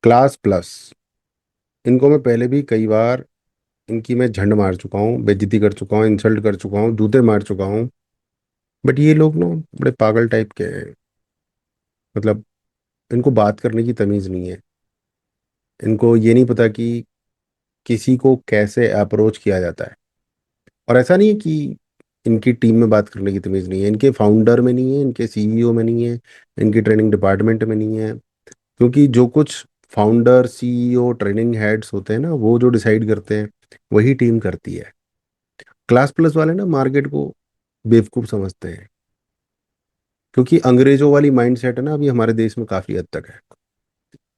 Class plus, इनको मैं पहले भी कई बार इनकी मैं झंड मार चुका हूँ, बेइज्जती कर चुका हूँ, इंसल्ट कर चुका हूँ, जूते मार चुका हूँ। बट ये लोग ना बड़े पागल टाइप के हैं। मतलब इनको बात करने की तमीज़ नहीं है। इनको ये नहीं पता कि किसी को कैसे अप्रोच किया जाता है। और ऐसा नहीं है कि इनकी टीम में बात करने की तमीज़ नहीं है, इनके फाउंडर में नहीं है, इनके सीईओ में नहीं है, इनकी ट्रेनिंग डिपार्टमेंट में नहीं है। क्योंकि जो कुछ फाउंडर, सीईओ, ट्रेनिंग हेड्स होते हैं ना, वो जो डिसाइड करते हैं वही टीम करती है। क्लास प्लस वाले ना मार्केट को बेवकूफ़ समझते हैं। क्योंकि अंग्रेजों वाली माइंडसेट है ना, अभी हमारे देश में काफ़ी हद तक है।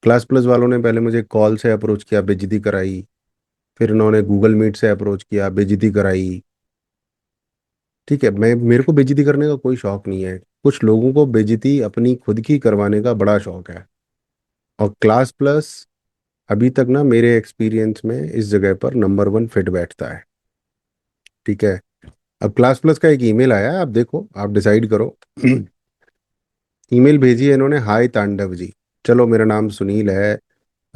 क्लास प्लस वालों ने पहले मुझे कॉल से अप्रोच किया, बेइज्जती कराई। फिर इन्होंने गूगल मीट से अप्रोच किया, बेइज्जती कराई। ठीक है, मैं मेरे को बेइज्जती करने का कोई शौक नहीं है। कुछ लोगों को बेइज्जती अपनी खुद की करवाने का बड़ा शौक है। और क्लास प्लस अभी तक ना मेरे एक्सपीरियंस में इस जगह पर नंबर वन फिट बैठता है। ठीक है। अब क्लास प्लस का एक ईमेल आया है, आप देखो, आप डिसाइड करो। ईमेल भेजी है इन्होंने, हाय तांडव जी। चलो, मेरा नाम सुनील है।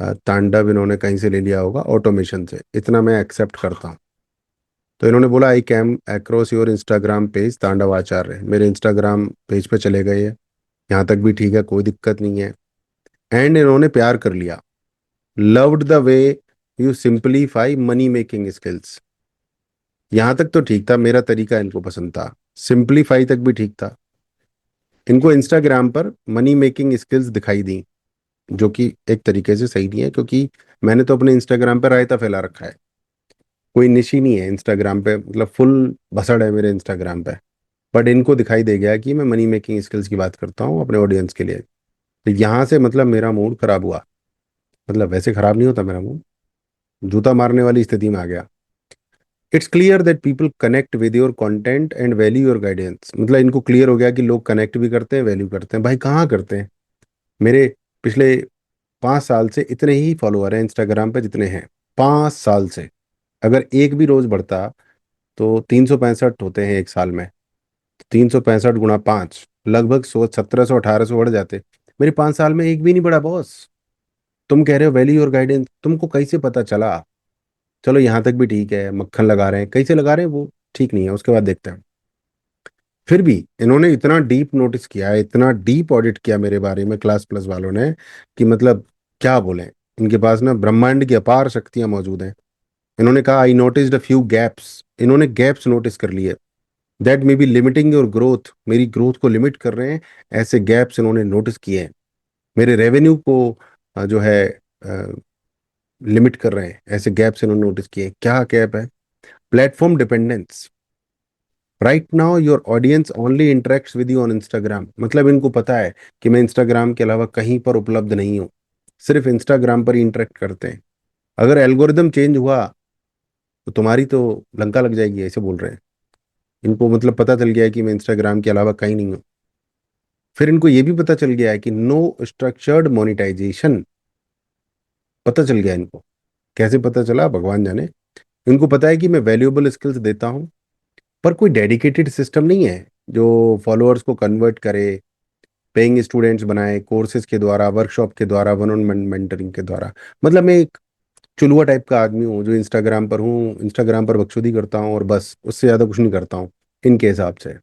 तांडव इन्होंने कहीं से ले लिया होगा, ऑटोमेशन से, इतना मैं एक्सेप्ट करता हूँ। तो इन्होंने बोला I came across your Instagram page तांडव आचार्य। मेरे इंस्टाग्राम पेज पे चले गए हैं। यहाँ तक भी ठीक है, कोई दिक्कत नहीं है। एंड इन्होंने प्यार कर लिया। Loved the way you simplify money making skills. यहाँ तक तो ठीक था, मेरा तरीका इनको पसंद था। सिंपलीफाई तक भी ठीक था। इनको इंस्टाग्राम पर मनी मेकिंग स्किल्स दिखाई दी, जो कि एक तरीके से सही नहीं है, क्योंकि मैंने तो अपने इंस्टाग्राम पर रायता फैला रखा है। कोई निशी नहीं है इंस्टाग्राम पे, मतलब फुल भसड़ है मेरे इंस्टाग्राम पे। बट इनको दिखाई दे गया कि मैं मनी मेकिंग स्किल्स की बात करता हूँ अपने ऑडियंस के लिए। तो यहाँ से मतलब मेरा मूड खराब हुआ। मतलब वैसे खराब नहीं होता मेरा मूड, जूता मारने वाली स्थिति में आ गया। It's clear that people connect with your content and value your guidance. मतलब इनको क्लियर हो गया कि लोग कनेक्ट भी करते हैं, वैल्यू करते हैं। भाई कहाँ करते हैं? मेरे पिछले 5 साल से इतने ही फॉलोअर हैं इंस्टाग्राम पे जितने हैं। 5 साल से। अगर एक भी रोज बढ़ता तो 365 होते हैं एक साल में। 365 × 5 लगभग 1700 1800 बढ़ जाते। मेरे 5 साल में एक भी नहीं बढ़ा बॉस। तुम कह रहे हो वैल्यू और गाइडेंस, तुमको कैसे पता चला? चलो यहाँ तक भी ठीक है, मक्खन लगा रहे हैं, कैसे लगा रहे हैं वो ठीक नहीं है, उसके बाद देखते हैं। फिर भी इन्होंने इतना डीप नोटिस किया है, इतना डीप ऑडिट किया मेरे बारे में क्लास प्लस वालों ने, कि मतलब क्या बोले। इनके पास ना ब्रह्मांड की अपार शक्तियां मौजूद हैं। इन्होंने कहा I noticed a few gaps. इन्होंने गैप्स नोटिस कर लिए that may be limiting your growth, मेरी ग्रोथ को लिमिट कर रहे हैं। ऐसे गैप्स इन्होंने नोटिस किए हैं। मेरे रेवेन्यू को जो है लिमिट कर रहे हैं। ऐसे गैप्स इन्होंने नोटिस किए हैं। क्या गैप है? Platform dependence. Right now your audience only interacts with you on Instagram. मतलब इनको पता है कि मैं इंस्टाग्राम के अलावा कहीं पर उपलब्ध नहीं हूँ, सिर्फ इंस्टाग्राम पर ही इंटरेक्ट करते हैं। अगर एल्गोरिदम चेंज हुआ तो तुम्हारी तो लंका लग जाएगी, ऐसे बोल रहे हैं। इनको मतलब पता चल गया है कि मैं इंस्टाग्राम के अलावा कहीं नहीं हूँ। फिर इनको ये भी पता चल गया है कि नो स्ट्रक्चर्ड मोनिटाइजेशन। पता चल गया इनको। कैसे पता चला भगवान जाने। इनको पता है कि मैं वैल्यूएबल स्किल्स देता हूँ, पर कोई डेडिकेटेड सिस्टम नहीं है जो फॉलोअर्स को कन्वर्ट करे, पेइंग स्टूडेंट्स बनाए कोर्सेज के द्वारा, वर्कशॉप के द्वारा, वन ऑन वन मेंटरिंग के द्वारा। मतलब मैं एक चुलुआ टाइप का आदमी हूँ जो इंस्टाग्राम पर हूँ, इंस्टाग्राम पर बकचोदी करता हूँ और बस, उससे ज़्यादा कुछ नहीं करता हूँ इनके हिसाब से।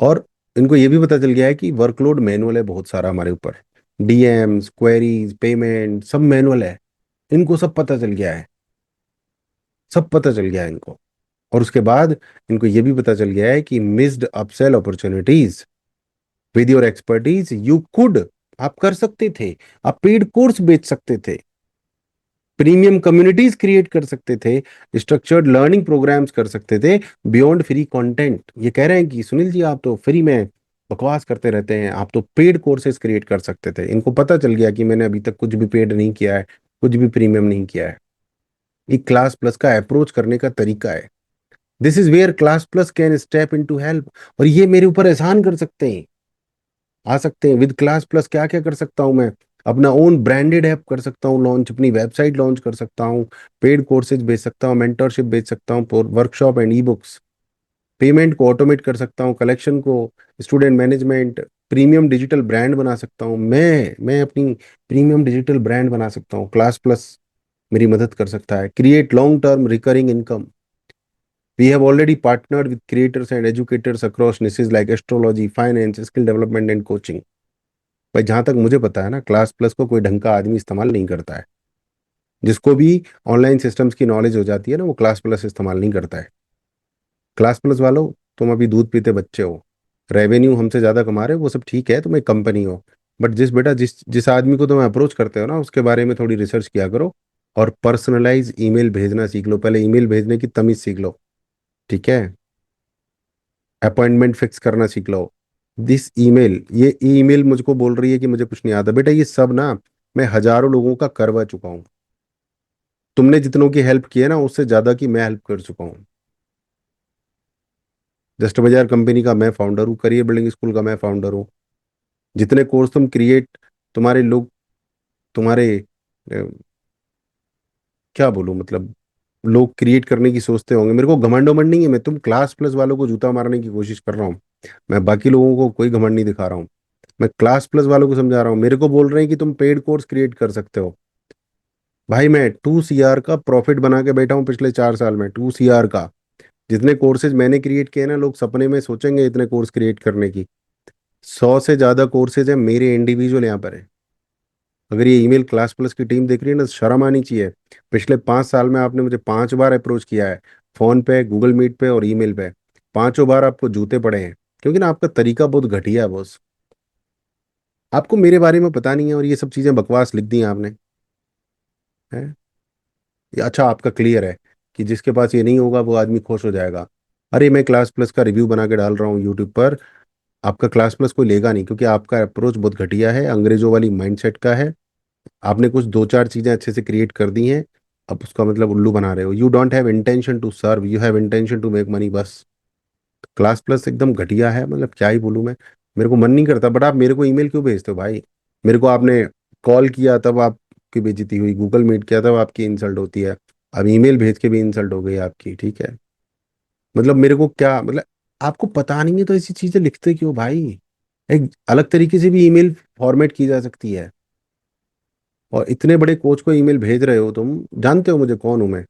और इनको ये भी पता चल गया है कि वर्कलोड मैनुअल है बहुत सारा हमारे ऊपर। डीएम्स, क्वेरीज, पेमेंट सब मैनुअल है। इनको सब पता चल गया है। सब पता चल गया है इनको। और उसके बाद इनको ये भी पता चल गया है कि missed upsell opportunities with your expertise you could, आप कर सकते थे। आप पेड कोर्स बेच सकते थे, प्रीमियम कम्युनिटीज क्रिएट कर सकते थे, स्ट्रक्चर्ड लर्निंग प्रोग्राम्स कर सकते थे, बियॉन्ड फ्री कंटेंट। ये कह रहे हैं कि सुनील जी आप तो फ्री में बकवास करते रहते हैं, आप तो पेड कोर्सेज क्रिएट कर सकते थे। इनको पता चल गया कि मैंने अभी तक कुछ भी पेड नहीं किया है, कुछ भी प्रीमियम नहीं किया है। ये क्लास प्लस का अप्रोच करने का तरीका है। This is where Classplus can step in to help. और ये मेरे ऊपर एहसान कर सकते हैं, आ सकते हैं। विद क्लास प्लस क्या क्या कर सकता हूं मैं? अपना ओन ब्रांडेड ऐप कर सकता हूँ लॉन्च, अपनी वेबसाइट लॉन्च कर सकता हूँ, पेड कोर्सेज बेच सकता हूँ, मेंटरशिप बेच सकता हूँ, workshop and e books, payment को ऑटोमेट कर सकता हूँ, कलेक्शन को, student management, premium digital brand बना सकता हूँ। मैं अपनी प्रीमियम डिजिटल ब्रांड बना सकता हूँ। क्लास प्लस मेरी मदद कर सकता है। Create long term recurring income. We have already partnered with creators and educators across niches like astrology, finance, skill development and coaching. भाई जहां तक मुझे पता है ना, क्लास प्लस को कोई ढंग का आदमी इस्तेमाल नहीं करता है। जिसको भी ऑनलाइन सिस्टम्स की नॉलेज हो जाती है ना, वो क्लास प्लस इस्तेमाल नहीं करता है। क्लास प्लस वालों, तुम अभी दूध पीते बच्चे हो। रेवेन्यू हमसे ज्यादा कमा रहे हो, वो सब ठीक है, तुम एक कंपनी हो। बट जिस बेटा जिस जिस आदमी को तुम अप्रोच करते हो ना, उसके बारे में थोड़ी रिसर्च किया करो। और पर्सनलाइज ईमेल भेजना सीख लो। पहले ईमेल भेजने की तमीज सीख लो। ठीक है। अपॉइंटमेंट फिक्स करना सीख लो। दिस ईमेल, ये ईमेल मुझको बोल रही है कि मुझे कुछ नहीं आता। बेटा ये सब ना मैं हजारों लोगों का करवा चुका हूँ। तुमने जितनों की हेल्प की है ना, उससे ज्यादा की मैं हेल्प कर चुका हूँ। जस्ट बाजार कंपनी का मैं फाउंडर हूँ। करियर बिल्डिंग स्कूल का मैं फाउंडर हूँ। जितने कोर्स तुम क्रिएट, तुम्हारे लोग, तुम्हारे क्या बोलूं, मतलब लोग क्रिएट करने की सोचते होंगे। मेरे को घमंड वमंड नहीं है। मैं तुम क्लास प्लस वालों को जूता मारने की कोशिश कर रहा हूँ। मैं बाकी लोगों को कोई घमंड नहीं दिखा रहा हूँ। मैं क्लास प्लस वालों को समझा रहा हूँ। मेरे को बोल रहे हैं कि तुम पेड कोर्स क्रिएट कर सकते हो। भाई मैं 2 CR का प्रॉफिट बना के बैठा हूँ पिछले 4 साल में। 2 CR का। जितने कोर्सेज मैंने क्रिएट किए ना, लोग सपने में सोचेंगे इतने कोर्स क्रिएट करने की। 100 से ज्यादा कोर्सेज है मेरे इंडिविजुअल यहाँ पर है। अगर ये ईमेल क्लास प्लस की टीम देख रही है ना, तो शर्म आनी चाहिए। पिछले 5 साल में आपने मुझे 5 बार अप्रोच किया है। फोन पे, गूगल मीट पे और ईमेल पे। 5 बार आपको जूते पड़े हैं। क्योंकि ना आपका तरीका बहुत घटिया है बॉस। आपको मेरे बारे में पता नहीं है और ये सब चीजें बकवास लिख दी हैं आपने। है। अच्छा आपका क्लियर है कि जिसके पास ये नहीं होगा वो आदमी खुश हो जाएगा। अरे मैं क्लास प्लस का रिव्यू बना के डाल रहा हूँ यूट्यूब पर। आपका क्लास प्लस कोई लेगा नहीं, क्योंकि आपका अप्रोच बहुत घटिया है, अंग्रेजों वाली माइंडसेट का है। आपने कुछ 2 4 चीजें अच्छे से क्रिएट कर दी हैं। अब उसका मतलब उल्लू बना रहे हो। You don't have intention to serve, you have intention to make money बस। क्लास प्लस एकदम घटिया है, मतलब क्या ही बोलूं मैं। मेरे को मन नहीं करता, बट आप मेरे को ईमेल क्यों भेजते हो भाई। मेरे को आपने कॉल किया तब आपकी बेइज्जती हुई, गूगल मीट किया तब आपकी इंसल्ट होती है। अब ईमेल भेज के भी इंसल्ट हो गई आपकी। ठीक है। मतलब मेरे को क्या मतलब, आपको पता नहीं है तो ऐसी चीजें लिखते क्यों भाई। एक अलग तरीके से भी ईमेल फॉर्मेट की जा सकती है। और इतने बड़े कोच को ईमेल भेज रहे हो तुम। जानते हो मुझे कौन हूं मैं?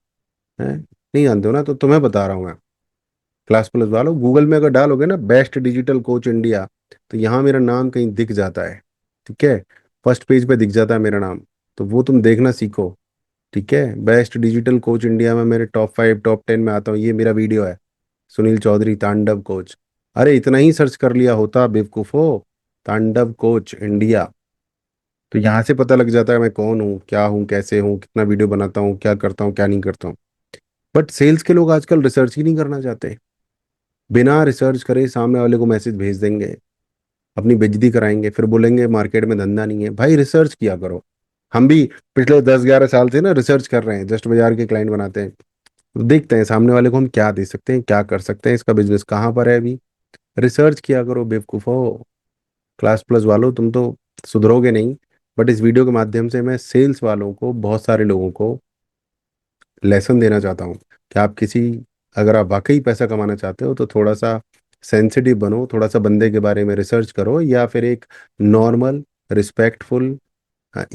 हैं? नहीं जानते हो ना, तो तुम्हें बता रहा हूँ मैं। क्लास प्लस वालों, गूगल में अगर डालोगे ना बेस्ट डिजिटल कोच इंडिया, तो यहाँ मेरा नाम कहीं दिख जाता है। ठीक है। फर्स्ट पेज पे दिख जाता है मेरा नाम। तो वो तुम देखना सीखो। ठीक है। बेस्ट डिजिटल कोच इंडिया में मेरे टॉप 5 टॉप 10 में आता हूँ। ये मेरा वीडियो है। सुनील चौधरी तांडव कोच। अरे इतना ही सर्च कर लिया होता बेवकूफो। तांडव कोच इंडिया। तो यहाँ से पता लग जाता है मैं कौन हूँ, क्या हूँ, कैसे हूँ, कितना वीडियो बनाता हूँ, क्या करता हूँ, क्या नहीं करता हूँ। बट सेल्स के लोग आजकल रिसर्च ही नहीं करना चाहते। बिना रिसर्च करे सामने वाले को मैसेज भेज देंगे। अपनी बेइज्जती कराएंगे, फिर बोलेंगे मार्केट में धंधा नहीं है। भाई रिसर्च किया करो। हम भी पिछले 10 11 साल से ना रिसर्च कर रहे हैं, जस्ट बाजार के क्लाइंट बनाते हैं। तो देखते हैं सामने वाले को हम क्या दे सकते हैं, क्या कर सकते हैं, इसका बिजनेस कहाँ पर है अभी। रिसर्च किया करो बेवकूफो। क्लास प्लस वालों तुम तो सुधरोगे नहीं। बट इस वीडियो के माध्यम से मैं सेल्स वालों को, बहुत सारे लोगों को लेसन देना चाहता हूँ कि आप किसी, अगर आप वाकई पैसा कमाना चाहते हो तो थोड़ा सा सेंसिटिव बनो, थोड़ा सा बंदे के बारे में रिसर्च करो, या फिर एक नॉर्मल रिस्पेक्टफुल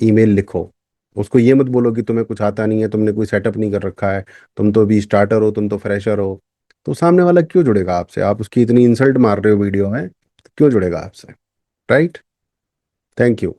ईमेल लिखो। उसको ये मत बोलो कि तुम्हें कुछ आता नहीं है, तुमने कोई सेटअप नहीं कर रखा है, तुम तो अभी स्टार्टर हो, तुम तो फ्रेशर हो। तो सामने वाला क्यों जुड़ेगा आपसे? आप उसकी इतनी इंसल्ट मार रहे हो वीडियो में, तो क्यों जुड़ेगा आपसे? राइट। Thank you.